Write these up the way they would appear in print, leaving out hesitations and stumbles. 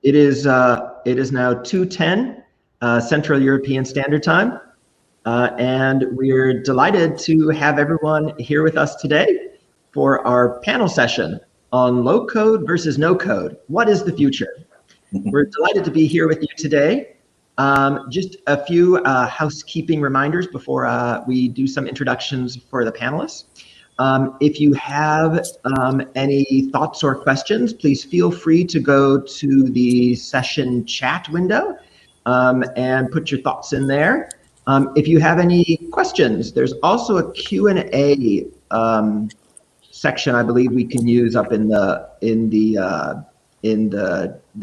It is now 2:10 Central European Standard Time, and we're delighted to have everyone here with us today for our panel session on low code versus no code. What is the future? We're delighted to be here with you today. Just a few housekeeping reminders before we do some introductions for the panelists. If you have any thoughts or questions, please feel free to go to the session chat window and put your thoughts in there. If you have any questions, there's also a Q&A section I believe we can use up in the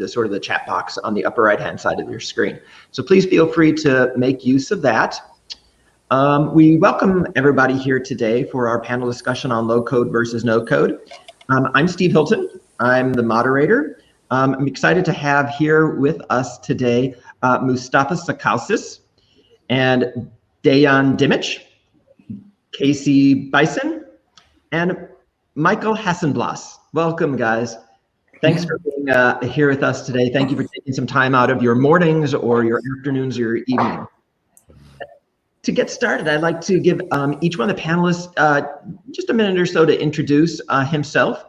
sort of the chat box on the upper right hand side of your screen. So please feel free to make use of that. We welcome everybody here today for our panel discussion on low code versus no code. I'm Steve Hilton. I'm the moderator. I'm excited to have here with us today Mustafa Sakalsiz and Dejan Dimic, Casey Bisson, and Michael Hausenblas. Welcome, guys. Thanks for being here with us today. Thank you for taking some time out of your mornings or your afternoons or your evening. To get started, I'd like to give each one of the panelists just a minute or so to introduce himself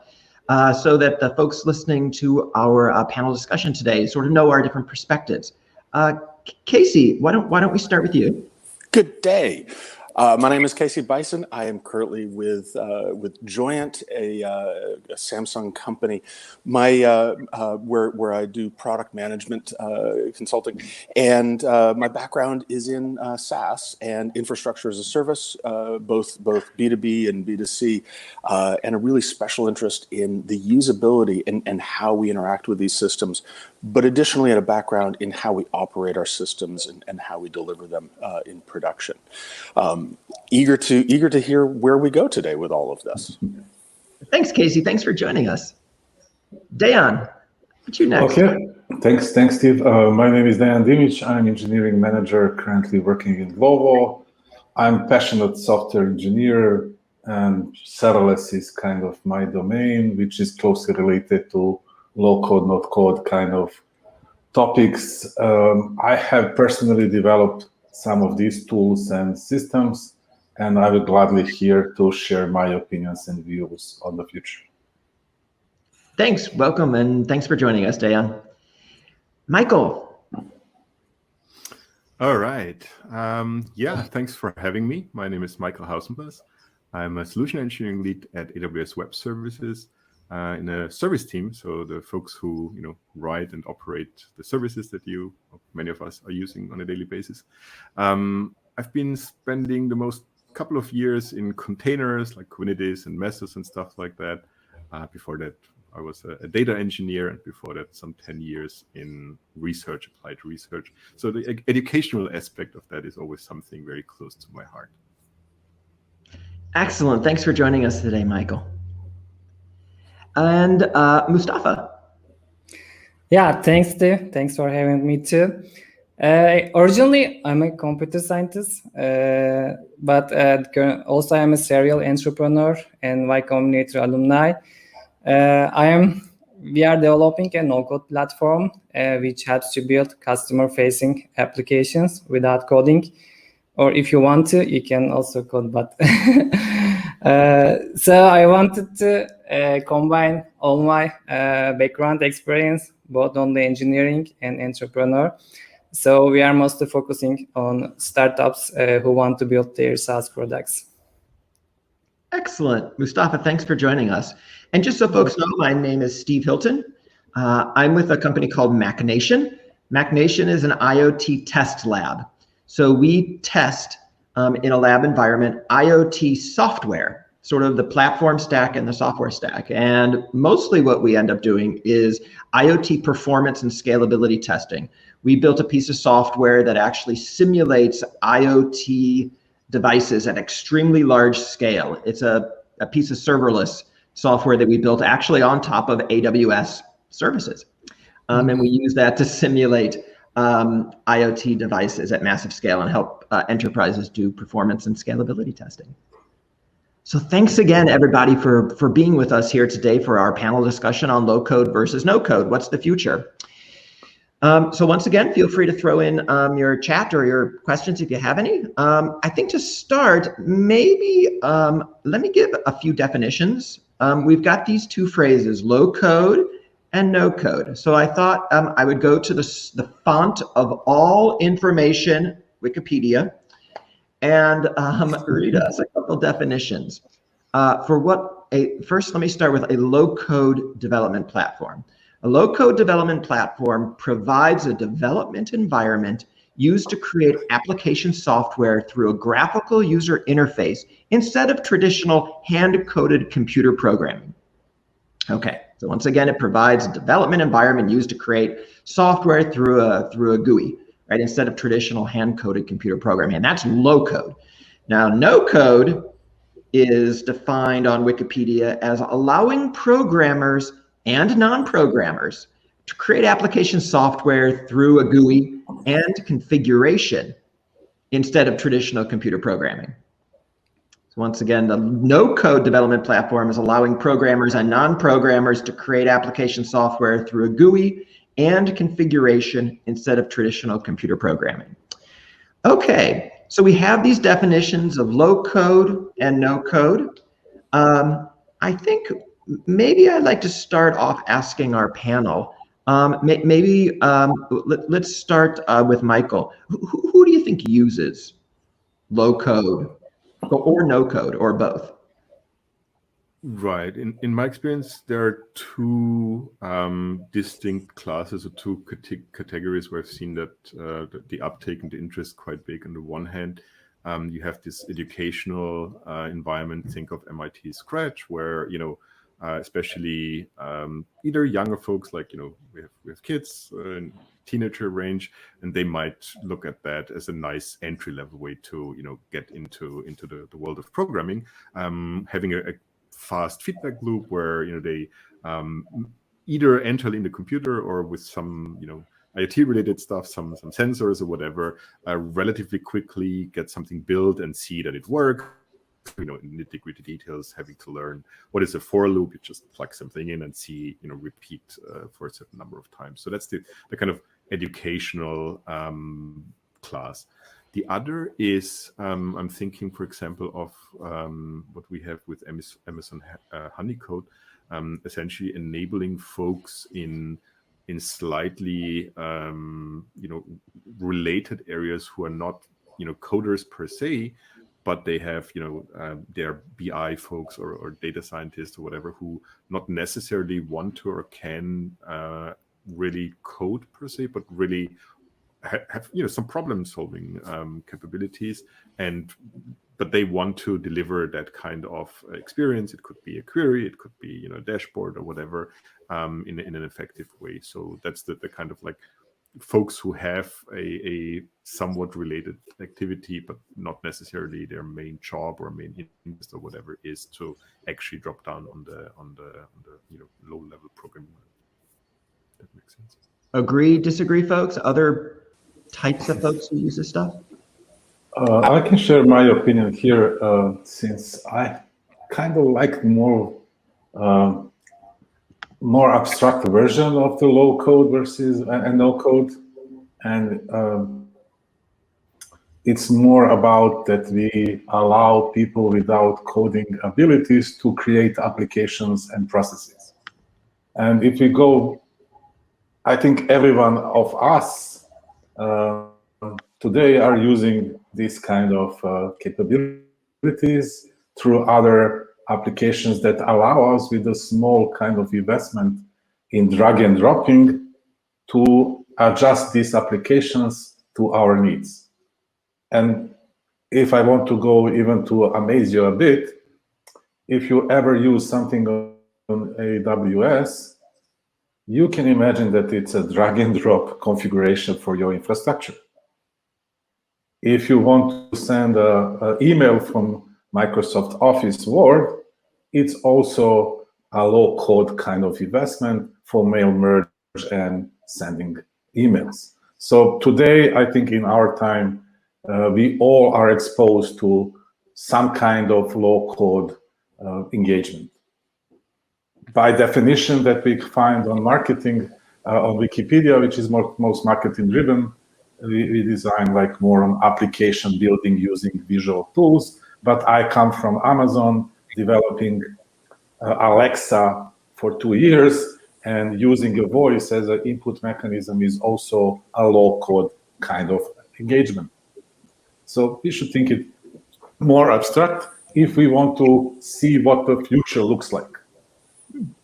so that the folks listening to our panel discussion today sort of know our different perspectives. Casey, why don't we start with you? Good day. My name is Casey Bisson. I am currently with Joyent, a Samsung company. Where I do product management consulting, and my background is in SaaS and infrastructure as a service, both B2B and B2C, and a really special interest in the usability and how we interact with these systems, but additionally a background in how we operate our systems and how we deliver them in production. Eager to hear where we go today with all of this. Thanks, Casey. Thanks for joining us. Dejan, what's you next? Okay, thanks, Steve. My name is Dejan Dimic. I'm engineering manager currently working in Glovo. I'm passionate software engineer, and serverless is kind of my domain, which is closely related to low code, no code kind of topics. I have personally developed some of these tools and systems, and I would gladly here to share my opinions and views on the future. Thanks, welcome, and thanks for joining us, Dejan. Michael. All right, yeah, thanks for having me. My name is Michael Hausenblas. I'm a solution engineering lead at AWS Web Services in a service team, so the folks who write and operate the services that many of us are using on a daily basis. I've been spending the most couple of years in containers like Kubernetes and Mesos and stuff like that. Before that, I was a data engineer, and before that, some 10 years in research, applied research. So the educational aspect of that is always something very close to my heart. Excellent. Thanks for joining us today, Michael. And Mustafa. Yeah, thanks, Steve. Thanks for having me too. Originally, I'm a computer scientist, but also I'm a serial entrepreneur and Y Combinator alumni. We are developing a no-code platform which helps to build customer-facing applications without coding. Or if you want to, you can also code, but so I wanted to combine all my background experience, both on the engineering and entrepreneur. So we are mostly focusing on startups who want to build their SaaS products. Excellent. Mustafa, thanks for joining us. And just so folks know, my name is Steve Hilton. I'm with a company called MachNation. MachNation is an IoT test lab. So we test in a lab environment IoT software, sort of the platform stack and the software stack. And mostly what we end up doing is IoT performance and scalability testing. We built a piece of software that actually simulates IoT devices at extremely large scale. It's a piece of serverless software that we built actually on top of AWS services. And we use that to simulate IoT devices at massive scale and help enterprises do performance and scalability testing. So thanks again, everybody, for being with us here today for our panel discussion on low code versus no code. What's the future? So once again, feel free to throw in your chat or your questions if you have any. I think to start, maybe let me give a few definitions. We've got these two phrases, low code and no code. So I thought I would go to the font of all information, Wikipedia, and read us a couple definitions. First, let me start with a low code development platform. A low-code development platform provides a development environment used to create application software through a graphical user interface instead of traditional hand-coded computer programming. Okay, so once again, it provides a development environment used to create software through a GUI, right, instead of traditional hand-coded computer programming, and that's low-code. Now, no-code is defined on Wikipedia as allowing programmers and non-programmers to create application software through a GUI and configuration instead of traditional computer programming. So once again, the no-code development platform is allowing programmers and non-programmers to create application software through a GUI and configuration instead of traditional computer programming. Okay, so we have these definitions of low code and no code. I think maybe I'd like to start off asking our panel. Let's start with Michael. Who do you think uses low code or no code or both? Right. In my experience, there are two distinct classes or two categories where I've seen that the uptake and the interest quite big. On the one hand, you have this educational environment. Think of MIT Scratch, where especially either younger folks, like we have kids in teenager range, and they might look at that as a nice entry level way to get into the world of programming, having a fast feedback loop where they either enter in the computer or with some IoT related stuff, some sensors or whatever, relatively quickly get something built and see that it works. In nitty-gritty details, having to learn what is a for loop. You just plug something in and see repeat for a certain number of times. So that's the kind of educational class. The other is I'm thinking, for example, of what we have with Amazon Honeycode, essentially enabling folks in slightly related areas who are not coders per se, but they have their BI folks or data scientists or whatever who not necessarily want to or can really code per se, but really have some problem solving capabilities, but they want to deliver that kind of experience. It could be a query, it could be a dashboard or whatever, in an effective way. So that's the kind of like folks who have a somewhat related activity, but not necessarily their main job or main interest or whatever is to actually drop down on the low level programming. That makes sense. Agree, disagree, folks? Other types of folks who use this stuff? I can share my opinion here, since I kind of like more abstract version of the low code versus no code, and it's more about that we allow people without coding abilities to create applications and processes. And if we go, I think every one of us today are using this kind of capabilities through other applications that allow us with a small kind of investment in drag and dropping to adjust these applications to our needs. And if I want to go even to amaze you a bit, if you ever use something on AWS, you can imagine that it's a drag and drop configuration for your infrastructure. If you want to send an email from Microsoft Office Word, it's also a low-code kind of investment for mail merge and sending emails. So today, I think in our time, we all are exposed to some kind of low-code engagement. By definition that we find on marketing on Wikipedia, which is most marketing driven. We design like more on application building using visual tools. But I come from Amazon, developing Alexa for 2 years, and using a voice as an input mechanism is also a low-code kind of engagement. So we should think it more abstract if we want to see what the future looks like.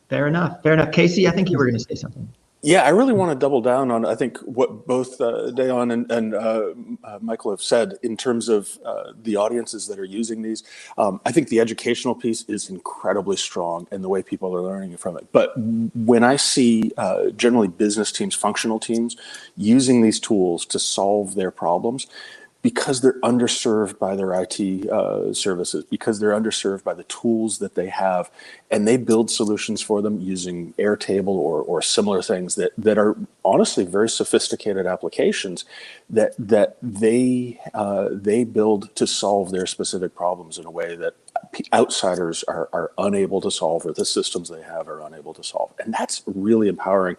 Fair enough. Fair enough. Casey, I think you were going to say something. Yeah, I really want to double down on, I think, what both Dejan and Michael have said in terms of the audiences that are using these. I think the educational piece is incredibly strong and the way people are learning from it. But when I see generally business teams, functional teams, using these tools to solve their problems, because they're underserved by their IT services, because they're underserved by the tools that they have, and they build solutions for them using Airtable or similar things that are honestly very sophisticated applications that they build to solve their specific problems in a way that outsiders are unable to solve, or the systems they have are unable to solve. And that's really empowering.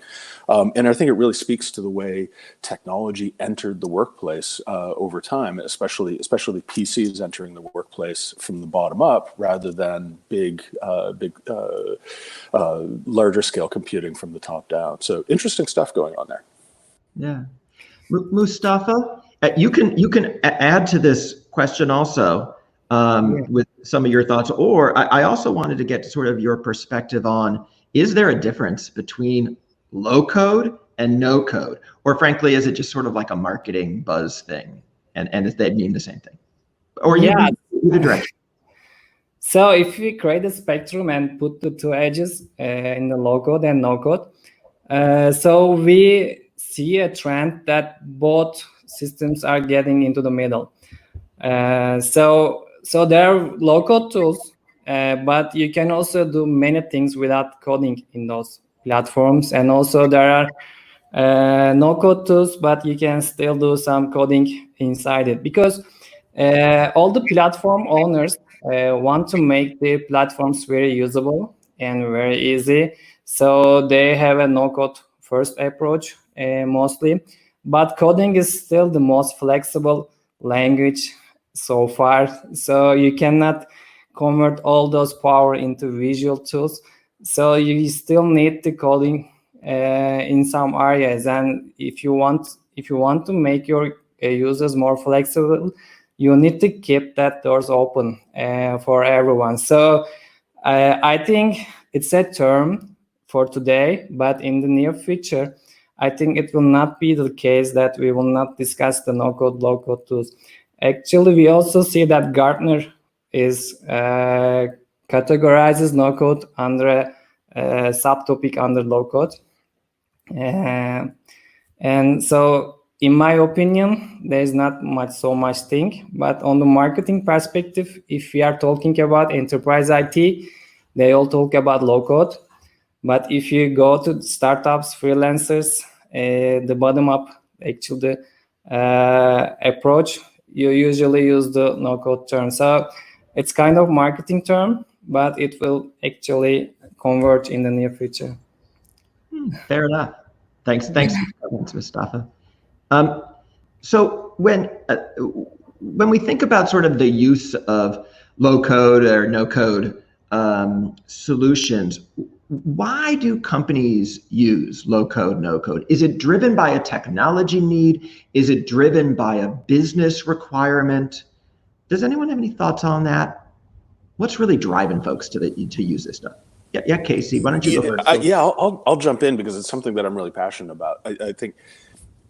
And I think it really speaks to the way technology entered the workplace over time, especially PCs entering the workplace from the bottom up rather than larger scale computing from the top down. So interesting stuff going on there. Yeah. Mustafa, you can add to this question also. With some of your thoughts, or I also wanted to get sort of your perspective on, is there a difference between low code and no code? Or frankly, is it just sort of like a marketing buzz thing and they mean the same thing? Or yeah. Either direction. So if we create a spectrum and put the two edges in the low code and no code, so we see a trend that both systems are getting into the middle. So there are low-code tools, but you can also do many things without coding in those platforms. And also there are no-code tools, but you can still do some coding inside it, because all the platform owners want to make the platforms very usable and very easy. So they have a no-code first approach mostly, but coding is still the most flexible language so far, so you cannot convert all those power into visual tools, so you still need the coding in some areas. And if you want to make your users more flexible, you need to keep that doors open for everyone. So I think it's a term for today, but in the near future I think it will not be the case that we will not discuss the no-code, low-code tools. Actually, we also see that Gartner is categorizes no-code under a subtopic under low-code. And so, in my opinion, there is not so much thing. But on the marketing perspective, if we are talking about enterprise IT, they all talk about low-code. But if you go to startups, freelancers, the bottom-up actually approach, you usually use the no-code term. So it's kind of marketing term, but it will actually converge in the near future. Fair enough. Thanks, Mustafa. So when we think about sort of the use of low-code or no-code solutions, why do companies use low-code, no-code? Is it driven by a technology need? Is it driven by a business requirement? Does anyone have any thoughts on that? What's really driving folks to use this stuff? Yeah, Casey, why don't you go first? I'll jump in because it's something that I'm really passionate about. I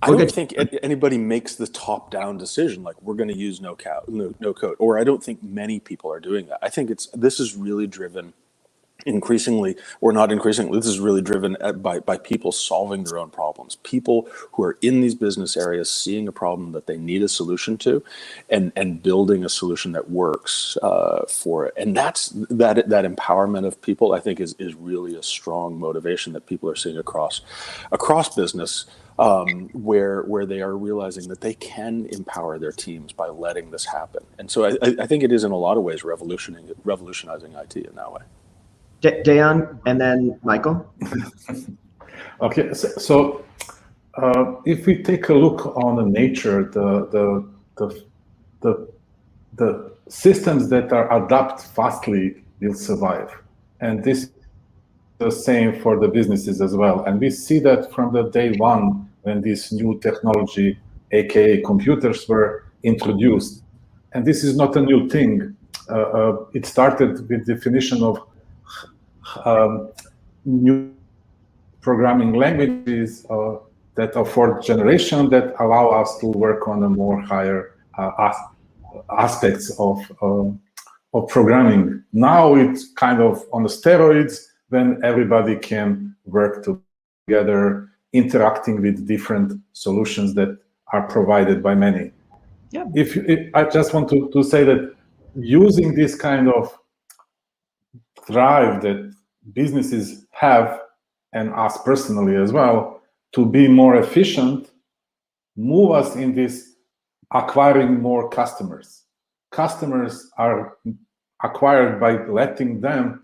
don't think anybody makes the top-down decision like we're going to use no code, or I don't think many people are doing that. I think this is really driven increasingly, or not increasingly, this is really driven by people solving their own problems. People who are in these business areas seeing a problem that they need a solution to, and building a solution that works for it. And that empowerment of people, I think, is really a strong motivation that people are seeing across business, where they are realizing that they can empower their teams by letting this happen. And so I think it is in a lot of ways revolutionizing IT in that way. Dejan, and then Michael. Okay, so if we take a look on the nature, the systems that are adapt fastly will survive, and this is the same for the businesses as well. And we see that from the day one when this new technology, aka computers, were introduced. And this is not a new thing. It started with definition of new programming languages that are fourth generation that allow us to work on a more higher aspects of programming. Now it's kind of on the steroids when everybody can work together, interacting with different solutions that are provided by many. Yeah. I just want to say that using this kind of drive that businesses have, and us personally as well, to be more efficient, move us in this acquiring more customers. Customers are acquired by letting them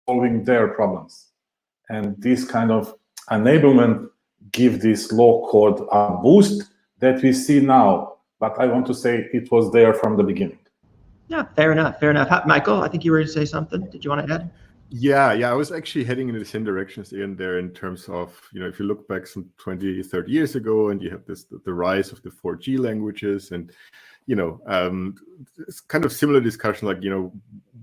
solving their problems. And this kind of enablement give this low code a boost that we see now. But I want to say it was there from the beginning. Yeah, fair enough, fair enough. Michael, I think you were going to say something. Did you want to add? Yeah, I was actually heading in the same directions in there in terms of, if you look back some 20, 30 years ago and you have the rise of the 4G languages and, it's kind of similar discussion, like,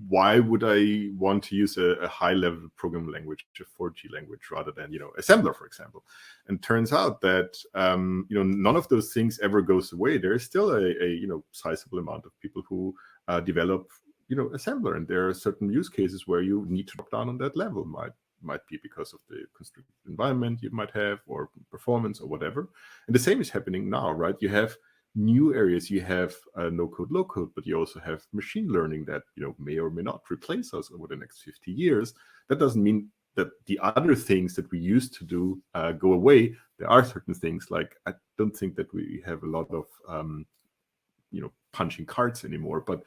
why would I want to use a high-level programming language, a 4G language, rather than, assembler, for example? And turns out that, none of those things ever goes away. There is still a sizable amount of people who develop assembler, and there are certain use cases where you need to drop down on that level. Might be because of the constricted environment you might have, or performance, or whatever. And the same is happening now, right? You have new areas. You have no code, low code, but you also have machine learning that may or may not replace us over the next 50 years. That doesn't mean that the other things that we used to do go away. There are certain things, like I don't think that we have a lot of punching cards anymore, but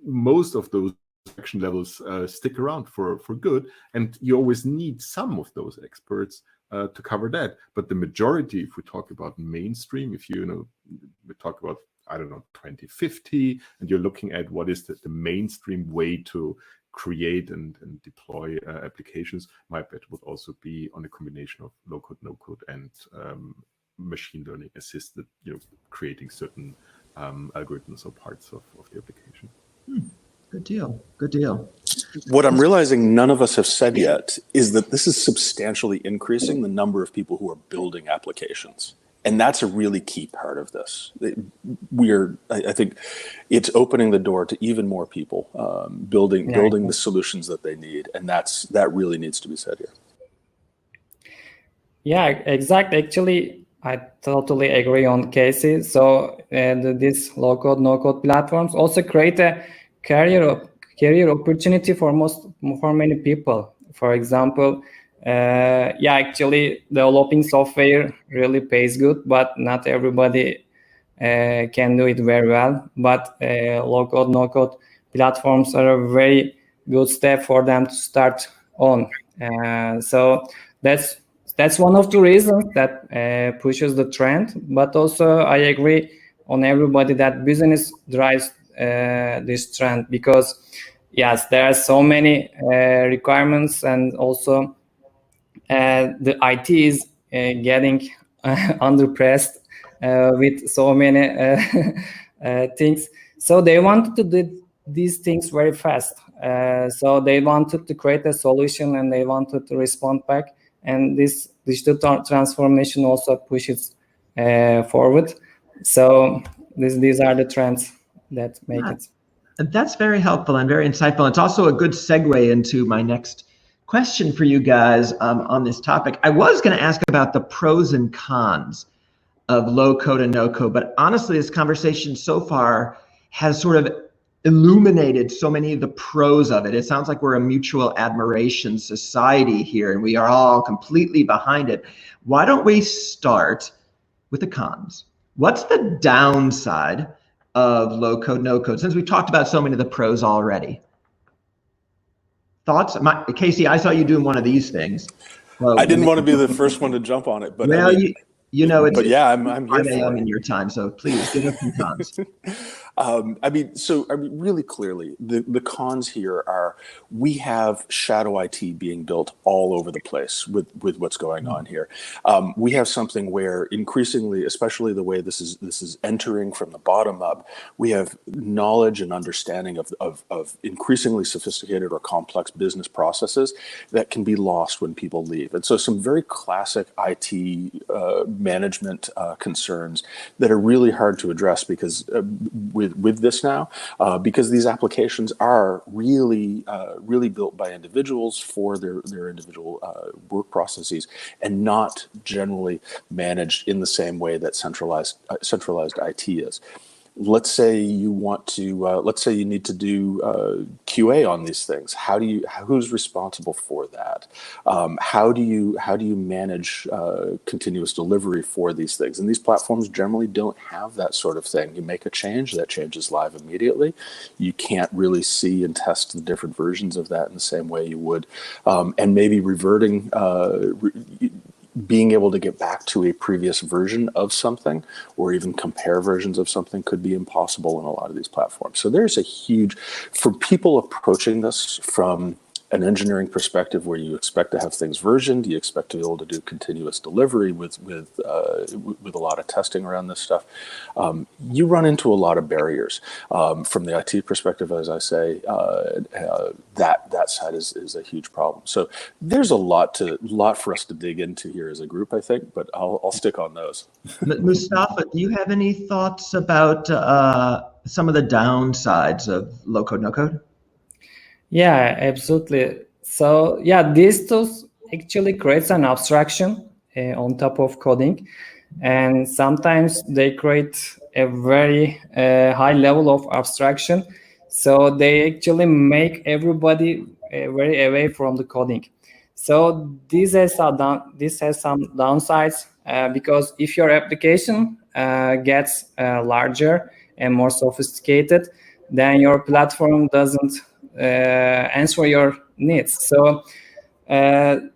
most of those action levels stick around for good, and you always need some of those experts to cover that. But the majority, if we talk about mainstream, if we talk about, I don't know, 2050, and you're looking at what is the mainstream way to create and deploy applications, my bet would also be on a combination of low code, no code, and machine learning assisted, creating certain algorithms or parts of the application. Good deal. Good deal. What I'm realizing none of us have said yet is that this is substantially increasing the number of people who are building applications. And that's a really key part of this. I think it's opening the door to even more people building the solutions that they need. And that really needs to be said here. Yeah, exactly. Actually, I totally agree on Casey. So these low-code, no-code platforms also create a career opportunity for many people. For example, actually developing software really pays good, but not everybody can do it very well. But low-code, no-code platforms are a very good step for them to start on. So that's one of the reasons that pushes the trend. But also I agree on everybody that business drives this trend, because yes, there are so many requirements, and also the IT is getting underpressed with so many things. So they wanted to do these things very fast. So they wanted to create a solution, and they wanted to respond back. And this digital transformation also pushes forward. So these are the trends that make it. That's very helpful and very insightful. It's also a good segue into my next question for you guys on this topic. I was going to ask about the pros and cons of low code and no code, but honestly, this conversation so far has sort of illuminated so many of the pros of it. It sounds like we're a mutual admiration society here, and we are all completely behind it. Why don't we start with the cons? What's the downside of low code, no code, since we talked about so many of the pros already? Thoughts? Casey, I saw you doing one of these things. Well, I didn't want to be the first one to jump on it, but well, I mean, you know, it's but yeah, I'm here 5 for a.m. it. in your time, so please give us some cons. I mean, really clearly, the cons here are we have shadow IT being built all over the place with what's going on here. We have something where increasingly, especially the way this is entering from the bottom up, we have knowledge and understanding of increasingly sophisticated or complex business processes that can be lost when people leave. And so some very classic IT management concerns that are really hard to address because with this now, because these applications are really built by individuals for their individual work processes and not generally managed in the same way that centralized IT is. Let's say you want to, let's say you need to do QA on these things. Who's responsible for that? How do you manage continuous delivery for these things? And these platforms generally don't have that sort of thing. You make a change, that change is live immediately. You can't really see and test the different versions of that in the same way you would. And maybe reverting, being able to get back to a previous version of something or even compare versions of something could be impossible in a lot of these platforms. So there's a huge, for people approaching this from an engineering perspective where you expect to have things versioned, you expect to be able to do continuous delivery with a lot of testing around this stuff, you run into a lot of barriers. From the IT perspective, as I say, that side is a huge problem. So there's a lot for us to dig into here as a group, I think, but I'll stick on those. Mustafa, do you have any thoughts about some of the downsides of low code, no code? Yeah, absolutely. So yeah, these tools actually creates an abstraction on top of coding, and sometimes they create a very high level of abstraction. So they actually make everybody very away from the coding. So this has some downsides because if your application gets larger and more sophisticated, then your platform doesn't answer your needs. So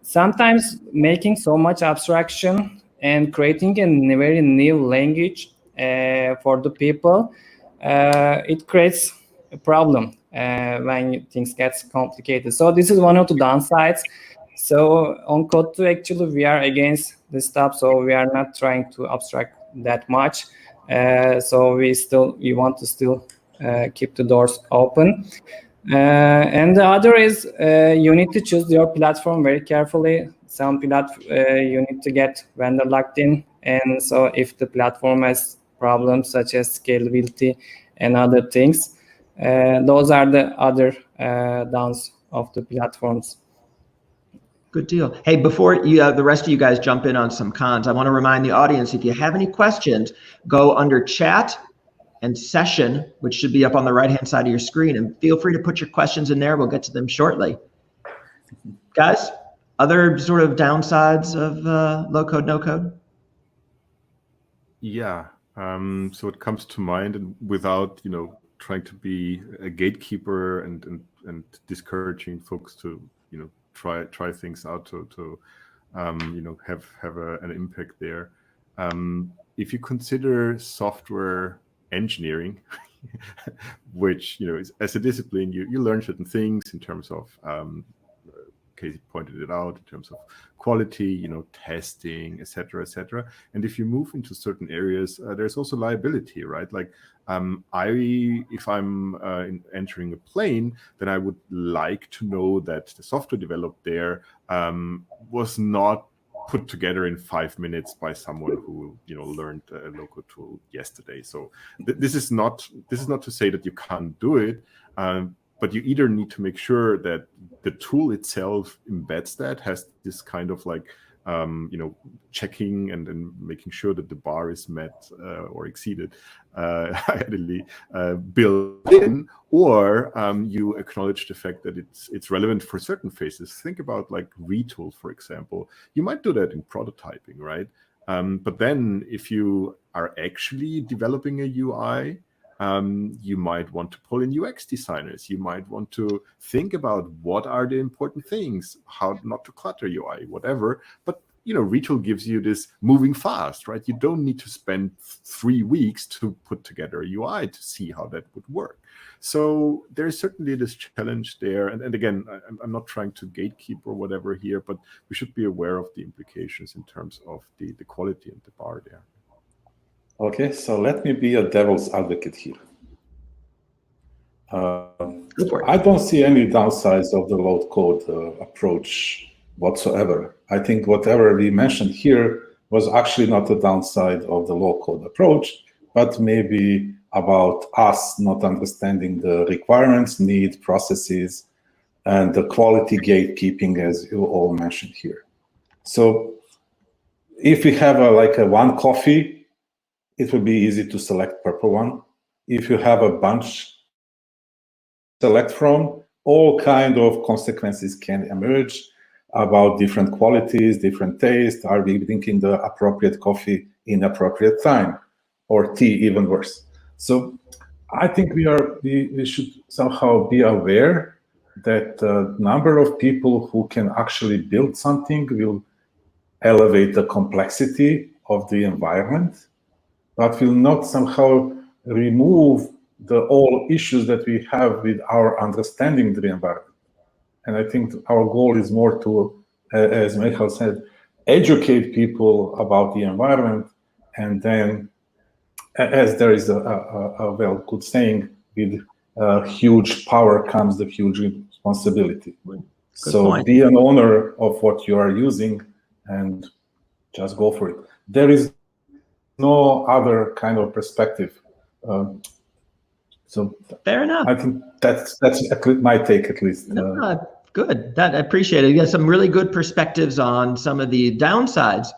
sometimes making so much abstraction and creating a very new language for the people, it creates a problem when things get complicated. So this is one of the downsides. So on Code2, actually, we are against this stuff. So we are not trying to abstract that much. So we want to still keep the doors open. And the other is you need to choose your platform very carefully. Some you need to get vendor locked in, and so if the platform has problems such as scalability and other things, those are the other downs of the platforms. Good deal. Hey, before the rest of you guys jump in on some cons, I want to remind the audience, if you have any questions, go under chat and session, which should be up on the right-hand side of your screen, and feel free to put your questions in there. We'll get to them shortly. Guys, other sort of downsides of low code, no code? Yeah, so it comes to mind, and without trying to be a gatekeeper and discouraging folks to try things out to have an impact there. If you consider software engineering, which is, as a discipline, you learn certain things in terms of Casey pointed it out, in terms of quality, testing, etc., etc. And if you move into certain areas, there's also liability, right? Like if I'm entering a plane, then I would like to know that the software developed there was not put together in 5 minutes by someone who learned a local tool yesterday. So this is not to say that you can't do it, but you either need to make sure that the tool itself embeds that, has this kind of like checking and making sure that the bar is met or exceeded, ideally built in, or you acknowledge the fact that it's relevant for certain phases. Think about like retool, for example. You might do that in prototyping, right? But then if you are actually developing a UI, You might want to pull in UX designers. You might want to think about what are the important things, how not to clutter UI, whatever. But retail gives you this moving fast, right? You don't need to spend 3 weeks to put together a UI to see how that would work. So there's certainly this challenge there. And again, I'm not trying to gatekeep or whatever here, but we should be aware of the implications in terms of the quality and the bar there. Okay, so let me be a devil's advocate here. I don't see any downsides of the low code approach whatsoever. I think whatever we mentioned here was actually not the downside of the low code approach, but maybe about us not understanding the requirements, need, processes, and the quality gatekeeping, as you all mentioned here. So if we have like a one coffee, it will be easy to select purple one. If you have a bunch to select from, all kind of consequences can emerge about different qualities, different tastes. Are we drinking the appropriate coffee in appropriate time, or tea, even worse? So I think we should somehow be aware that the number of people who can actually build something will elevate the complexity of the environment, but will not somehow remove the all issues that we have with our understanding the environment. And I think our goal is more to, as Michael said, educate people about the environment, and then, as there is a well good saying, with huge power comes the huge responsibility. So point. Be an owner of what you are using and just go for it. There is no other kind of perspective. So fair enough. I think that's my take, at least. Good. I appreciate it. You got some really good perspectives on some of the downsides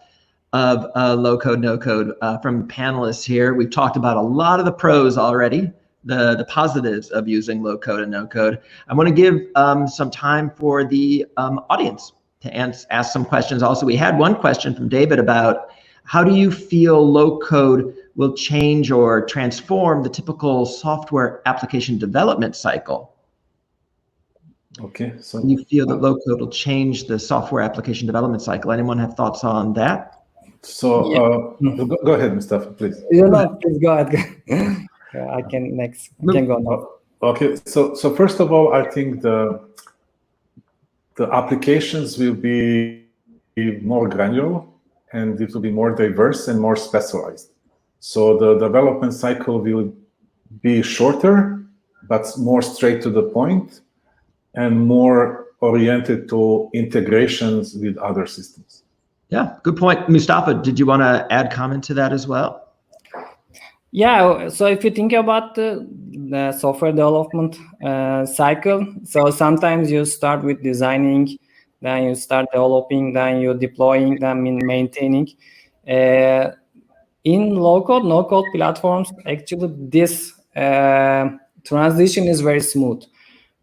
of low code, no code from panelists here. We've talked about a lot of the pros already, the positives of using low code and no code. I want to give some time for the audience to ask some questions. Also, we had one question from David about how do you feel low code will change or transform the typical software application development cycle? Okay, so you feel that low code will change the software application development cycle. Anyone have thoughts on that? So go ahead, Mustafa, please. Please go ahead. I can go now. Okay, so first of all, I think the applications will be more granular, and it will be more diverse and more specialized. So the development cycle will be shorter, but more straight to the point, and more oriented to integrations with other systems. Yeah, good point. Mustafa, did you want to add comment to that as well? Yeah, so if you think about the software development cycle, so sometimes you start with designing, then you start developing, then you're deploying, then maintaining. In low-code, no-code platforms, actually this transition is very smooth.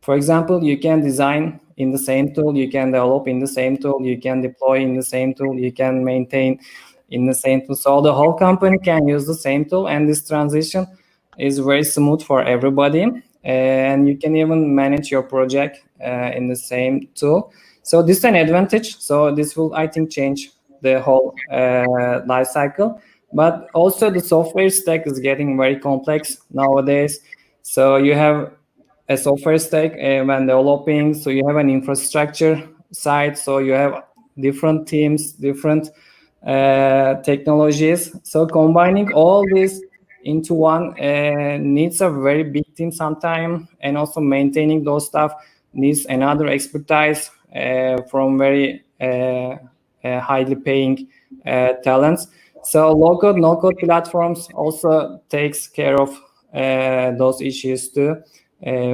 For example, you can design in the same tool, you can develop in the same tool, you can deploy in the same tool, you can maintain in the same tool. So the whole company can use the same tool, and this transition is very smooth for everybody. And you can even manage your project in the same tool. So this is an advantage. So this will, I think, change the whole life cycle. But also the software stack is getting very complex nowadays. So you have a software stack when developing, so you have an infrastructure side, so you have different teams, different technologies. So combining all this into one needs a very big team sometime, and also maintaining those stuff needs another expertise from very highly paying talents. So low-code, no-code platforms also takes care of those issues too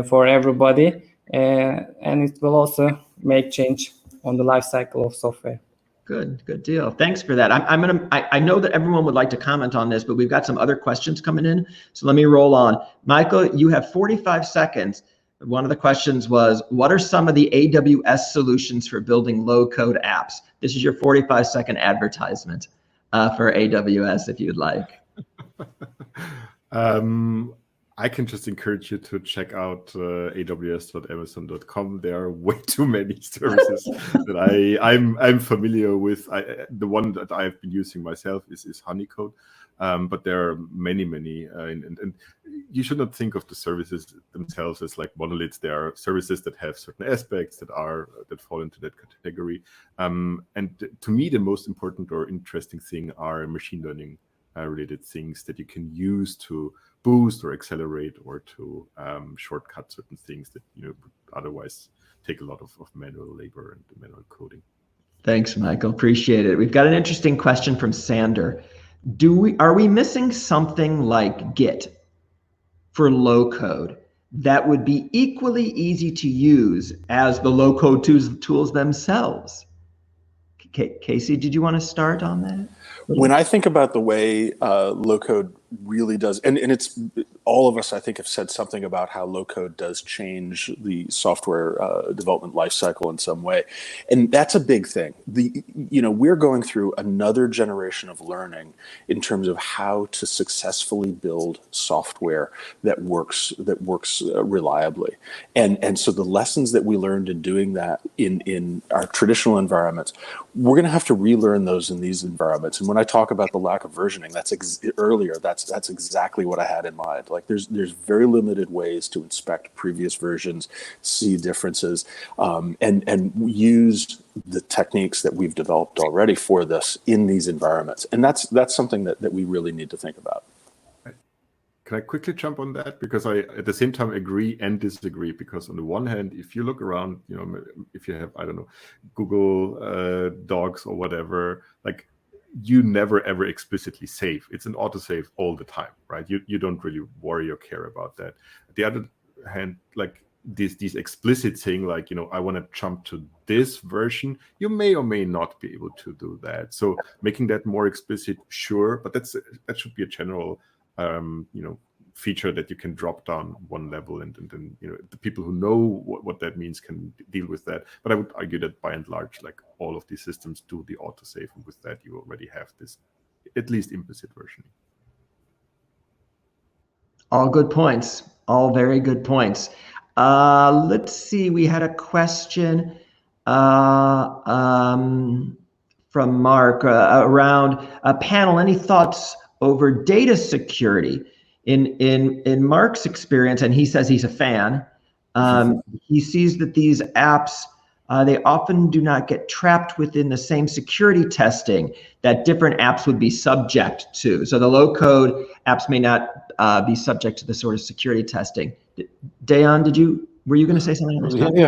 for everybody, and it will also make change on the life cycle of software. Good deal. Thanks for that. I know that everyone would like to comment on this, but we've got some other questions coming in, so let me roll on. Michael, you have 45 seconds. One of the questions was, what are some of the AWS solutions for building low-code apps? This is your 45-second advertisement for AWS, if you'd like. I can just encourage you to check out aws.amazon.com. There are way too many services that I'm familiar with. The one that I've been using myself is Honeycode, but there are many, and you should not think of the services themselves as like monoliths. There are services that have certain aspects that fall into that category. And to me, the most important or interesting thing are machine learning related things that you can use to boost or accelerate or to shortcut certain things that would otherwise take a lot of manual labor and manual coding. Thanks, Michael. Appreciate it. We've got an interesting question from Sander. Are we missing something like Git for low code that would be equally easy to use as the low code tools themselves? Casey, did you want to start on that? When I think about the way low code really does, and it's all of us, I think, have said something about how low code does change the software development lifecycle in some way, and that's a big thing. We're going through another generation of learning in terms of how to successfully build software that works reliably, and so the lessons that we learned in doing that in our traditional environments, we're going to have to relearn those in these environments. And when I talk about the lack of versioning, that's exactly what I had in mind. Like there's very limited ways to inspect previous versions, see differences, and use the techniques that we've developed already for this in these environments. And that's something that we really need to think about. Can I quickly jump on that? Because I, at the same time, agree and disagree. Because on the one hand, if you look around, if you have, I don't know, Google Docs or whatever, like you never ever explicitly save. It's an autosave all the time, right? You don't really worry or care about that. On the other hand, like these explicit thing, like, I want to jump to this version, you may or may not be able to do that. So making that more explicit, sure, but that should be a general feature that you can drop down one level, and then the people who know what that means can deal with that. But I would argue that by and large, like all of these systems do the autosave, and with that you already have this at least implicit versioning. All good points. All very good points. Let's see. We had a question from Mark around a panel. Any thoughts over data security? In Mark's experience, and he says he's a fan, he sees that these apps, they often do not get trapped within the same security testing that different apps would be subject to. So the low code apps may not be subject to the sort of security testing. Dejan, were you going to say something on this topic?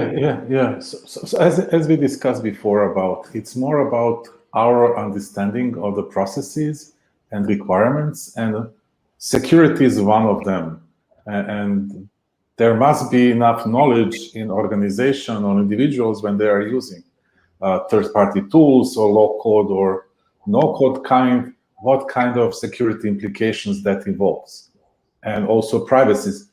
Yeah. So as we discussed before, it's more about our understanding of the processes and requirements, and security is one of them. And there must be enough knowledge in organization or individuals when they are using third-party tools or low-code or no-code what kind of security implications that involves, and also privacy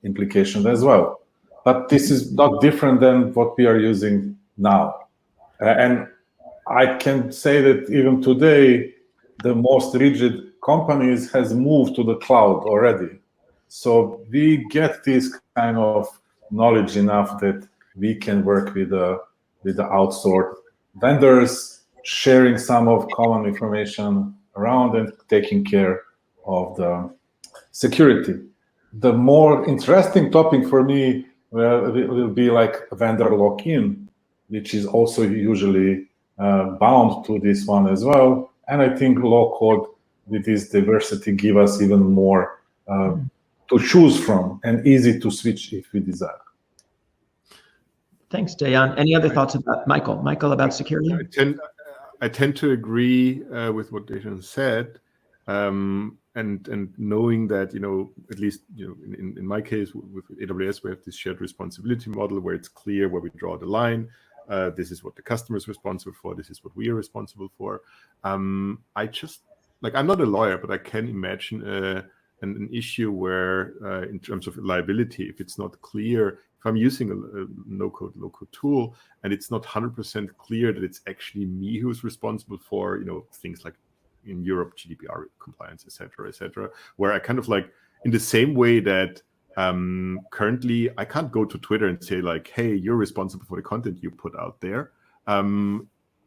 implications as well. But this is not different than what we are using now. And I can say that even today, the most rigid companies has moved to the cloud already. So we get this kind of knowledge enough that we can work with the outsourced vendors, sharing some of common information around and taking care of the security. The more interesting topic for me will be like vendor lock-in, which is also usually bound to this one as well. And I think low code with this diversity give us even more to choose from and easy to switch if we desire. Thanks, Dejan. Any other thoughts about Michael, about security? I tend to agree with what Dejan said, and knowing that at least in my case with AWS, we have this shared responsibility model where it's clear where we draw the line. This is what the customer is responsible for. This is what we are responsible for. I just I'm not a lawyer, but I can imagine an issue where, in terms of liability, if it's not clear, if I'm using a no-code, low-code tool, and it's not 100% clear that it's actually me who's responsible for, things like in Europe, GDPR compliance, et cetera, where I kind of in the same way that currently I can't go to Twitter and say like, hey, you're responsible for the content you put out there.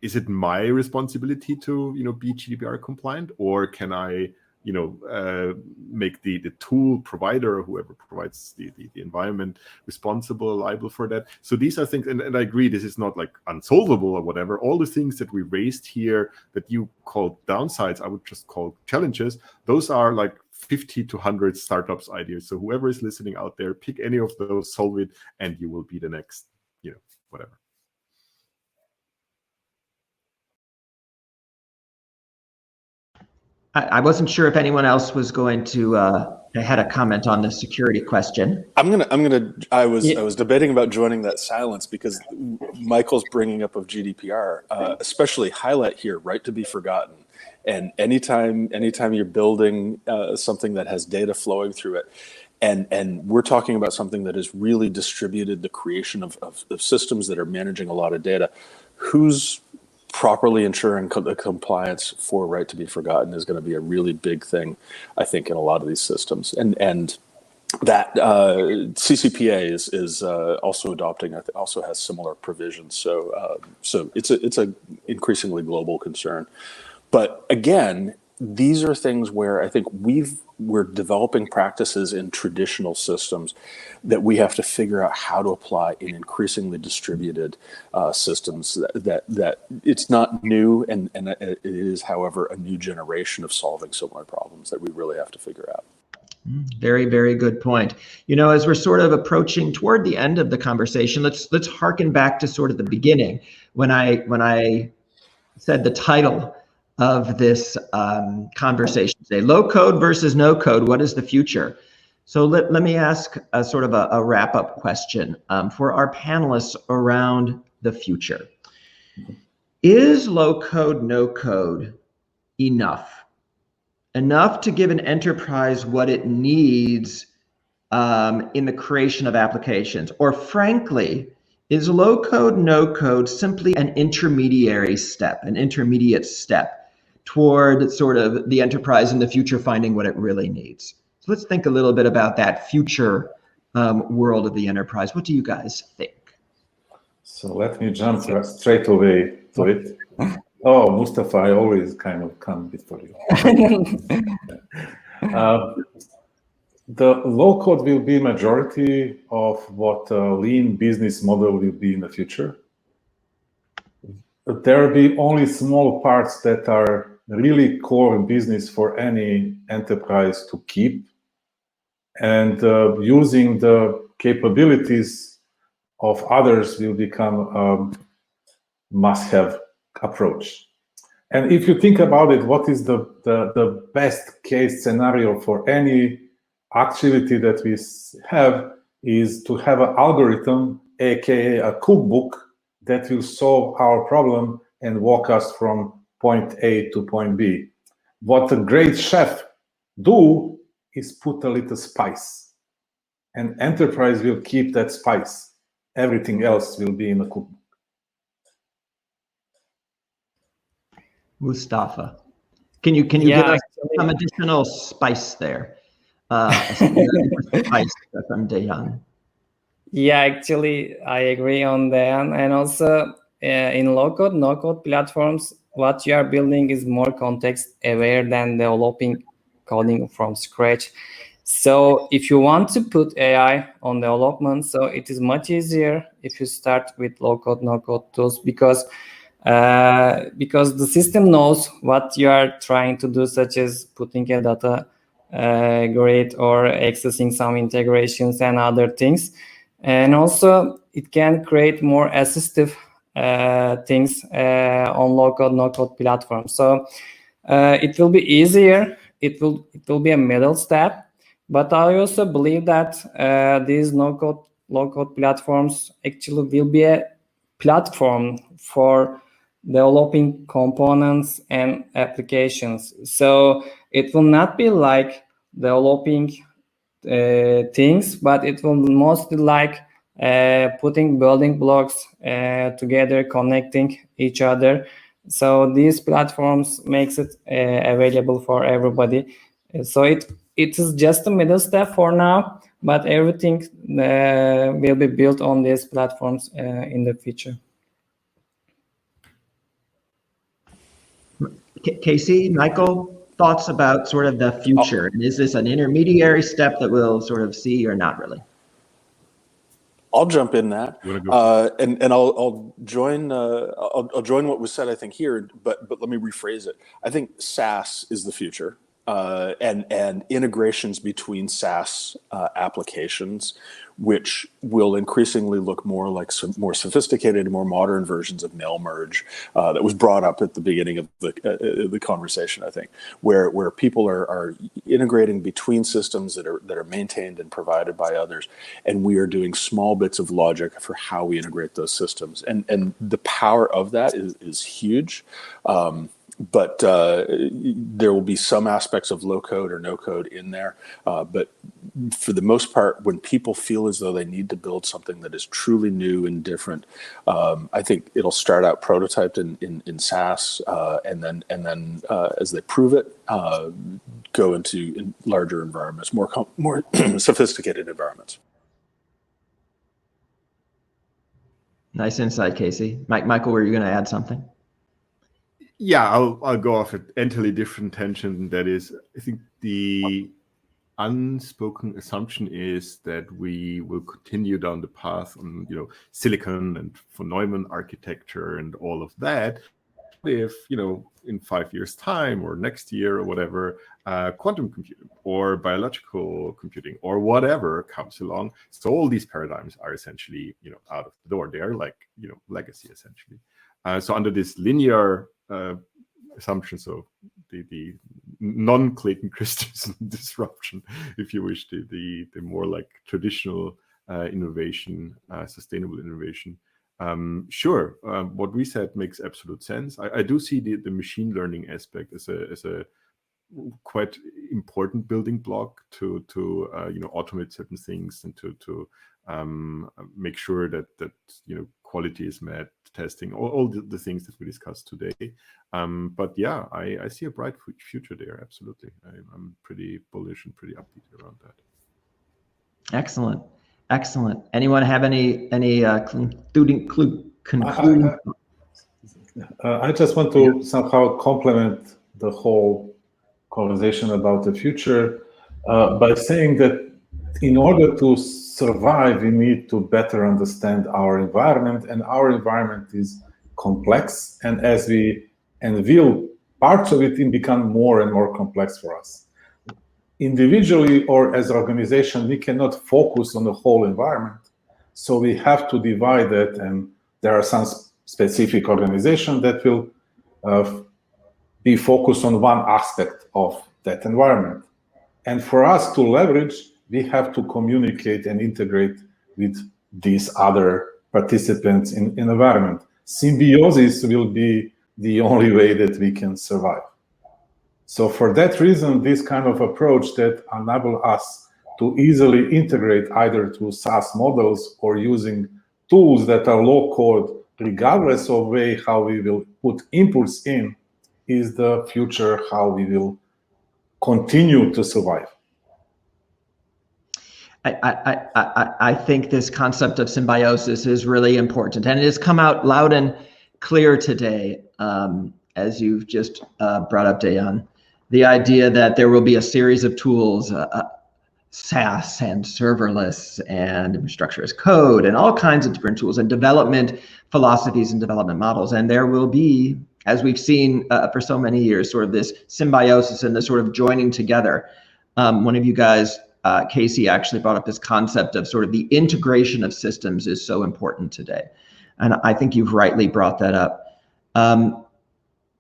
Is it my responsibility to, be GDPR compliant, or can I, make the tool provider or whoever provides the environment responsible, liable for that? So these are things, and I agree, this is not like unsolvable or whatever. All the things that we raised here that you call downsides, I would just call challenges. Those are like 50 to 100 startups ideas. So whoever is listening out there, pick any of those, solve it, and you will be the next, whatever. I wasn't sure if anyone else was going to had a comment on the security question. I was debating about joining that silence because Michael's bringing up of GDPR, especially highlight here, right to be forgotten. And anytime you're building something that has data flowing through it, and we're talking about something that is really distributed, the creation of systems that are managing a lot of data, who's properly ensuring the compliance for right to be forgotten is going to be a really big thing, I think, in a lot of these systems. And that CCPA is also adopting, also has similar provisions. So it's a increasingly global concern. But again, these are things where I think we're developing practices in traditional systems that we have to figure out how to apply in increasingly distributed systems. That it's not new, and it is, however, a new generation of solving similar problems that we really have to figure out. Very, very good point. As we're sort of approaching toward the end of the conversation, let's harken back to sort of the beginning when I said the title of this conversation today: low code versus no code. What is the future? So let me ask a sort of a wrap-up question for our panelists around the future. Is low code, no code enough to give an enterprise what it needs in the creation of applications? Or frankly, is low code, no code simply an intermediate step toward sort of the enterprise in the future finding what it really needs? So let's think a little bit about that future world of the enterprise. What do you guys think? So let me jump straight away to it. Oh, Mustafa, I always kind of come before you. The low code will be majority of what lean business model will be in the future. There will be only small parts that are really core business for any enterprise to keep, and using the capabilities of others will become a must-have approach. And if you think about it, what is the best case scenario for any activity that we have is to have an algorithm, aka a cookbook, that will solve our problem and walk us from point A to point B. What a great chef do is put a little spice, and enterprise will keep that spice. Everything else will be in the cookbook. Mustafa, can you give us some additional spice there? Spice from Dejan. Yeah, actually, I agree on that. And also in low-code, no-code platforms, what you are building is more context-aware than developing coding from scratch. So if you want to put AI on development, so it is much easier if you start with low-code, no-code tools, because the system knows what you are trying to do, such as putting a data grid or accessing some integrations and other things. And also it can create more assistive things on low-code, no-code platforms. So it will be easier. It will be a middle step. But I also believe that these no-code, low-code platforms actually will be a platform for developing components and applications. So it will not be like developing things, but it will mostly like putting building blocks together, connecting each other. So these platforms makes it available for everybody. So it is just a middle step for now, but everything will be built on these platforms in the future. Casey, Michael, thoughts about sort of the future? And is this an intermediary step that we'll sort of see or not really? I'll jump in that, and I'll join what was said, I think, here, but let me rephrase it. I think SaaS is the future, and integrations between SaaS applications, which will increasingly look more like some more sophisticated, more modern versions of mail merge that was brought up at the beginning of the conversation, I think, where people are integrating between systems that are maintained and provided by others, and we are doing small bits of logic for how we integrate those systems, and the power of that is huge. But there will be some aspects of low code or no code in there. But for the most part, when people feel as though they need to build something that is truly new and different, I think it'll start out prototyped in SaaS, and then as they prove it, go into larger environments, more sophisticated environments. Nice insight, Casey. Michael, were you going to add something? Yeah, I'll go off an entirely different tangent. That is, I think the unspoken assumption is that we will continue down the path on, silicon and von Neumann architecture and all of that. If, in 5 years' time or next year or whatever, quantum computing or biological computing or whatever comes along, so all these paradigms are essentially, out of the door. They are like, legacy essentially. So under this linear assumption, so the non-Clayton Christensen disruption, if you wish, the more like traditional innovation, sustainable innovation. Sure, what we said makes absolute sense. I do see the machine learning aspect as a quite important building block to automate certain things and to make sure that quality is met, testing, all the things that we discussed today. But yeah, I see a bright future there. Absolutely, I'm pretty bullish and pretty upbeat around that. Excellent. Anyone have any concluding? I just want to somehow complement the whole conversation about the future by saying that in order to survive, we need to better understand our environment, and our environment is complex. And as we unveil parts of it, become more and more complex for us. Individually or as an organization, we cannot focus on the whole environment. So we have to divide it, and there are some specific organizations that will be focused on one aspect of that environment. And for us to leverage, we have to communicate and integrate with these other participants in environment. Symbiosis will be the only way that we can survive. So for that reason, this kind of approach that enables us to easily integrate either through SaaS models or using tools that are low code, regardless of way how we will put inputs in, is the future how we will continue to survive. I think this concept of symbiosis is really important, and it has come out loud and clear today, as you've just brought up, Dejan. The idea that there will be a series of tools, SaaS and serverless and infrastructure as code and all kinds of different tools and development philosophies and development models. And there will be, as we've seen for so many years, sort of this symbiosis and this sort of joining together. One of you guys, Casey, actually brought up this concept of sort of the integration of systems is so important today. And I think you've rightly brought that up.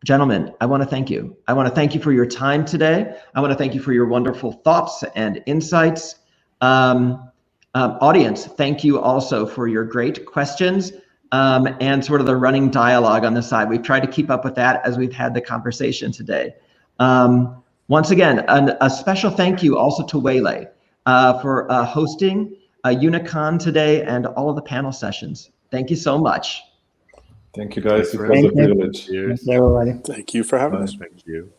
Gentlemen, I want to thank you. I want to thank you for your time today. I want to thank you for your wonderful thoughts and insights. Audience, thank you also for your great questions and sort of the running dialogue on the side. We've tried to keep up with that as we've had the conversation today. Once again, a special thank you also to Waylay for hosting UNICON today and all of the panel sessions. Thank you so much. Thank you, guys. It was a privilege. Thanks, everybody. Thank you for having us. Thank you.